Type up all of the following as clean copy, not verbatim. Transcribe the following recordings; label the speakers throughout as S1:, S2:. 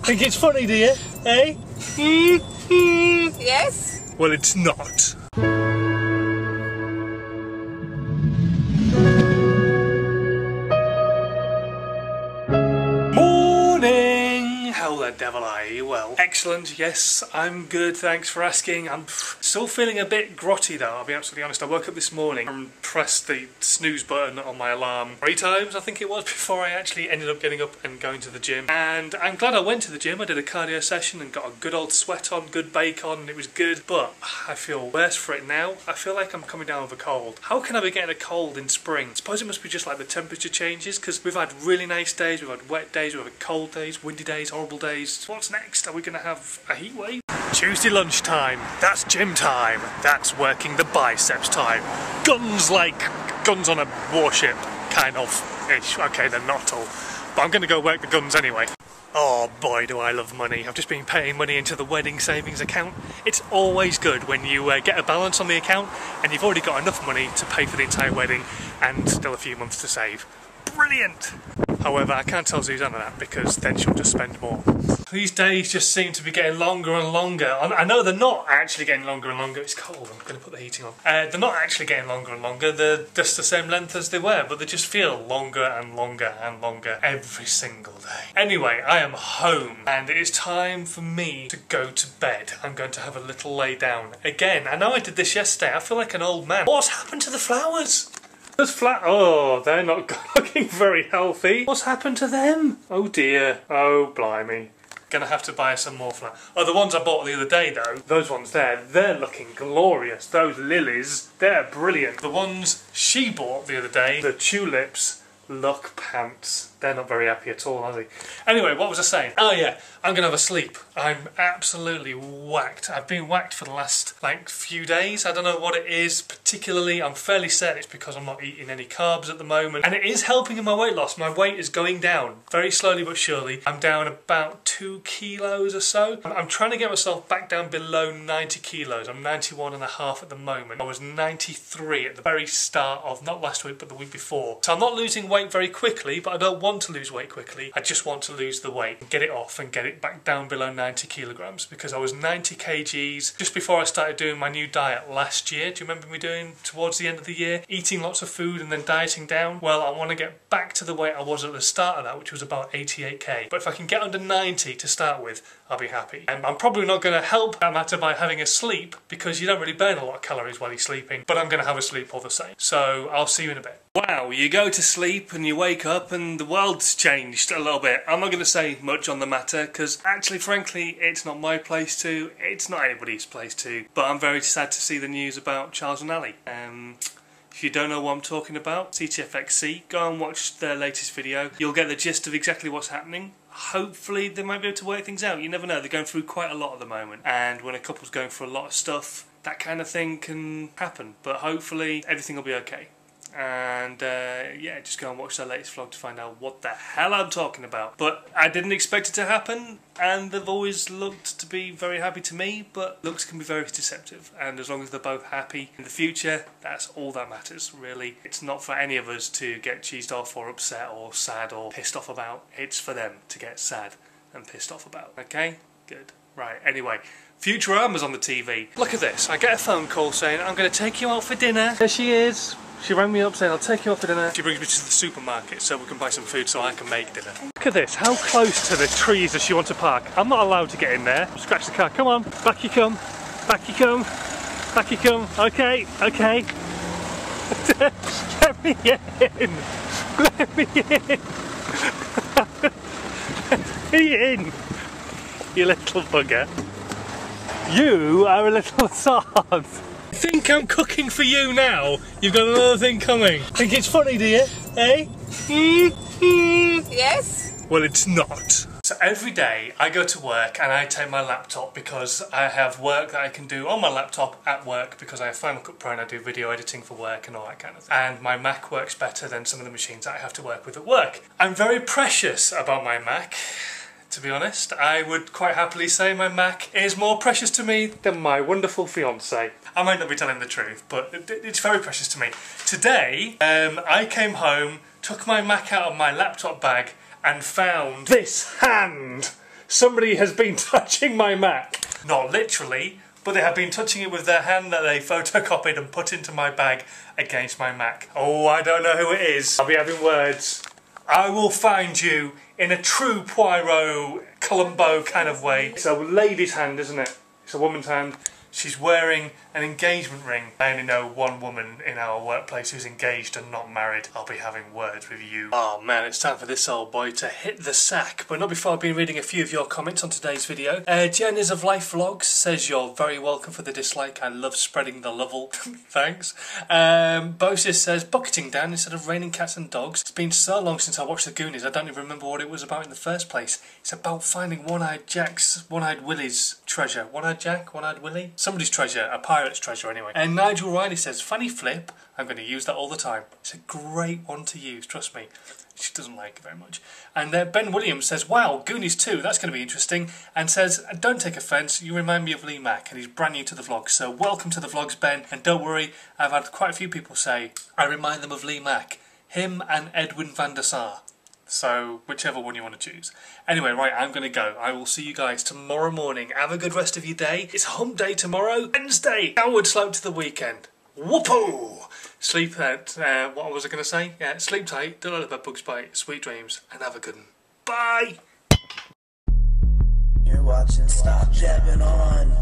S1: Think it's funny, do you? Eh?
S2: Yes?
S1: Well, it's not. Morning! How the devil are you? Well, excellent, yes, I'm good, thanks for asking. I'm still feeling a bit grotty though, I'll be absolutely honest. I woke up this morning and pressed the snooze button on my alarm 3 times, I think it was, before I actually ended up getting up and going to the gym. And I'm glad I went to the gym. I did a cardio session and got a good old sweat on, good bake on, and it was good. But I feel worse for it now. I feel like I'm coming down with a cold. How can I be getting a cold in spring? I suppose it must be just like the temperature changes, because we've had really nice days, we've had wet days, we've had cold days, windy days, horrible days. So what's next? Are we going to have a heat wave? Tuesday lunchtime, that's gym time, that's working the biceps time. Guns like guns on a warship, kind of ish. Okay, they're not all, but I'm going to go work the guns anyway. Oh boy, do I love money. I've just been paying money into the wedding savings account. It's always good when you get a balance on the account and you've already got enough money to pay for the entire wedding and still a few months to save. Brilliant! However, I can't tell Susanna that because then she'll just spend more. These days just seem to be getting longer and longer. I know they're not actually getting longer and longer. It's cold, I'm going to put the heating on. They're not actually getting longer and longer. They're just the same length as they were, but they just feel longer and longer and longer every single day. Anyway, I am home and it is time for me to go to bed. I'm going to have a little lay down. Again, I know I did this yesterday. I feel like an old man. What's happened to the flowers? Those oh, they're not looking very healthy. What's happened to them? Oh dear. Oh, blimey. Gonna have to buy some more flowers. Oh, the ones I bought the other day though, those ones there, they're looking glorious. Those lilies, they're brilliant. The ones she bought the other day, the tulips, look pants. They're not very happy at all, are they? Anyway, what was I saying? Oh yeah, I'm gonna have a sleep. I'm absolutely whacked. I've been whacked for the last few days. I don't know what it is particularly. I'm fairly certain it's because I'm not eating any carbs at the moment. And it is helping in my weight loss. My weight is going down very slowly but surely. I'm down about 2 kilos or so. I'm trying to get myself back down below 90 kilos. I'm 91.5 at the moment. I was 93 at the very start of, not last week, but the week before. So I'm not losing weight very quickly, but I don't want to lose weight quickly. I just want to lose the weight and get it off and get it back down below 90 kilograms because I was 90 kgs just before I started doing my new diet last year. Do you remember me doing towards the end of the year? Eating lots of food and then dieting down? Well, I want to get back to the weight I was at the start of that, which was about 88k. But if I can get under 90 to start with, I'll be happy. And I'm probably not going to help that matter by having a sleep because you don't really burn a lot of calories while you're sleeping, but I'm going to have a sleep all the same. So I'll see you in a bit. Wow, you go to sleep and you wake up and the world's changed a little bit. I'm not going to say much on the matter because actually, frankly, it's not my place to. It's not anybody's place to. But I'm very sad to see the news about Charles Alli. If you don't know what I'm talking about, CTFxC, go and watch their latest video. You'll get the gist of exactly what's happening. Hopefully they might be able to work things out. You never know, they're going through quite a lot at the moment. And when a couple's going through a lot of stuff, that kind of thing can happen. But hopefully everything will be okay. And yeah, just go and watch their latest vlog to find out what the hell I'm talking about. But I didn't expect it to happen, and they've always looked to be very happy to me, but looks can be very deceptive, and as long as they're both happy in the future, that's all that matters, really. It's not for any of us to get cheesed off or upset or sad or pissed off about. It's for them to get sad and pissed off about, okay? Good. Right, anyway. Futurama's on the TV. Look at this, I get a phone call saying, I'm going to take you out for dinner. There she is. She rang me up saying, I'll take you out for dinner. She brings me to the supermarket so we can buy some food so I can make dinner. Look at this, how close to the trees does she want to park? I'm not allowed to get in there. Scratch the car, come on, back you come, back you come, back you come. Okay, okay. Let me in, let me in. Let me in, you little bugger. You are a little sod. Think I'm cooking for you now? You've got another thing coming. Think it's funny, do you? Eh?
S2: Yes?
S1: Well, it's not. So every day I go to work and I take my laptop because I have work that I can do on my laptop at work because I have Final Cut Pro and I do video editing for work and all that kind of thing. And my Mac works better than some of the machines that I have to work with at work. I'm very precious about my Mac. To be honest, I would quite happily say my Mac is more precious to me than my wonderful fiance. I might not be telling the truth, but it's very precious to me. Today, I came home, took my Mac out of my laptop bag and found this hand Somebody has been touching my Mac. Not literally, but they have been touching it with their hand that they photocopied and put into my bag against my Mac. Oh, I don't know who it is. I'll be having words. I will find you in a true Poirot, Columbo kind of way. It's a lady's hand, isn't it? It's a woman's hand. She's wearing an engagement ring. I only know one woman in our workplace who's engaged and not married. I'll be having words with you. Oh man, it's time for this old boy to hit the sack. But not before I've been reading a few of your comments on today's video. Jen is of Life Vlogs says you're very welcome for the dislike. I love spreading the level. Thanks. Bosis says bucketing down instead of raining cats and dogs. It's been so long since I watched the Goonies I don't even remember what it was about in the first place. It's about finding One-Eyed Willie's treasure. One-Eyed Jack? One-Eyed Willie? Somebody's treasure, a pirate's treasure anyway. And Nigel Riley says, funny flip, I'm going to use that all the time. It's a great one to use, trust me. She doesn't like it very much. And Ben Williams says, wow, Goonies 2, that's going to be interesting. And says, don't take offence, you remind me of Lee Mack, and he's brand new to the vlog. So welcome to the vlogs, Ben. And don't worry, I've had quite a few people say, I remind them of Lee Mack. Him and Edwin van der Sar. So, whichever one you want to choose. Anyway, right, I'm going to go. I will see you guys tomorrow morning. Have a good rest of your day. It's hump day tomorrow. Wednesday. Downward slope to the weekend. Whoopoo! Sleep, what was I going to say? Yeah, sleep tight, don't let the bed bugs bite. Sweet dreams, and have a good one. Bye!
S2: You're watching Stop Jabbing On.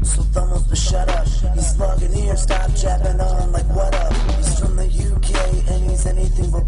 S2: So thumbs but shut up. He's slugging here, stop jabbing on like what up? He's from the UK and he's anything but